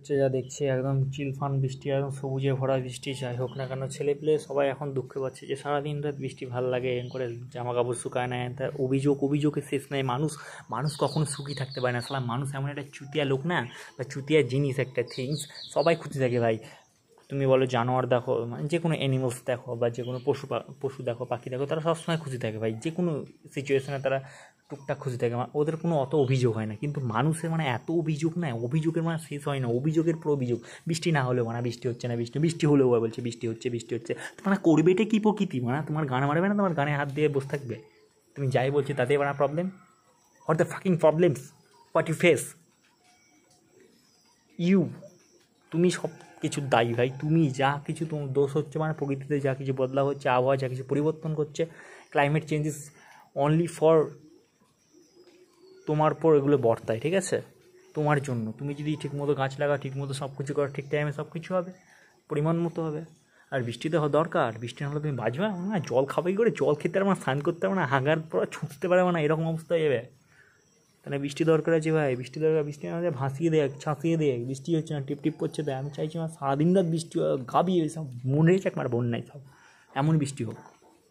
হচ্ছে যা দেখছি একদম চিলফান বৃষ্টি, একদম সবুজে ভরা বৃষ্টি। যাই হোক না কেন, ছেলেপিলে সবাই এখন দুঃখে পাচ্ছে যে সারাদিন রাত বৃষ্টি ভাল লাগে, এরকম করে জামা কাপড় শুকায় নেয়। তার অভিযোগের শেষ নেই। মানুষ কখনো সুখী থাকতে পারে না। সালা মানুষ এমন একটা চুতিয়া লোক না, বা চুতিয়া জিনিস, একটা থিংস। সবাই খুঁজে থাকে ভাই। তুমি বলো জানোয়ার দেখো, মানে যে কোনো অ্যানিমালস দেখো, বা যে কোনো পশু দেখো, পাখি দেখো, তারা সবসময় খুশি থাকে ভাই। যে কোনো সিচুয়েশনে তারা টুকটাক খুশি থাকে, ওদের কোনো অত অভিযোগ হয় না। কিন্তু মানুষের মানে এত অভিযোগ না, অভিযোগের মানে শেষ হয় না, অভিযোগের পর অভিযোগ। বৃষ্টি না হলেও মানে বৃষ্টি হচ্ছে না, বৃষ্টি হলেও বলছে বৃষ্টি হচ্ছে। মানে করবেটা কি প্রকৃতি? মানে তোমার গান মারবে না, তোমার গানে হাত দিয়ে বসে থাকবে? তুমি যাই বলছি তাতে মানে problem. What the fucking problems what you face? তুমি সব কিছুর দায়ী ভাই। তুমি যা কিছু তোমার দোষ হচ্ছে, মানে প্রকৃতিতে যা কিছু বদলাও হচ্ছে, আবহাওয়া যা কিছু পরিবর্তন করছে, ক্লাইমেট চেঞ্জেস অনলি ফর তোমার পর এগুলো বর্তায়, ঠিক আছে? তোমার জন্য। তুমি যদি ঠিকমতো গাছ লাগাও, ঠিকমতো সব কিছু করো, ঠিক টাইমে সব কিছু হবে, পরিমাণ মতো হবে। আর বৃষ্টিতে দরকার, বৃষ্টি না হলে তুমি বাঁচবে না। জল খাবে কি করে? জল খেতে পারবে না, স্নান করতে পারবে না, হাগার পর ছুটতে পারবে না, এরকম অবস্থা হয়ে যাবে। তাহলে বৃষ্টি দরকার আছে ভাই, বৃষ্টি দরকার। বৃষ্টি না হলে ভাসিয়ে দেয়, ছাঁচিয়ে দেয়। বৃষ্টি হচ্ছে না, টিপ করছে। তাই আমি চাইছি আমার সারাদিন রাত বৃষ্টি গাবি সব মনে হয়েছে একবার বন্যায় সব, এমন বৃষ্টি হোক।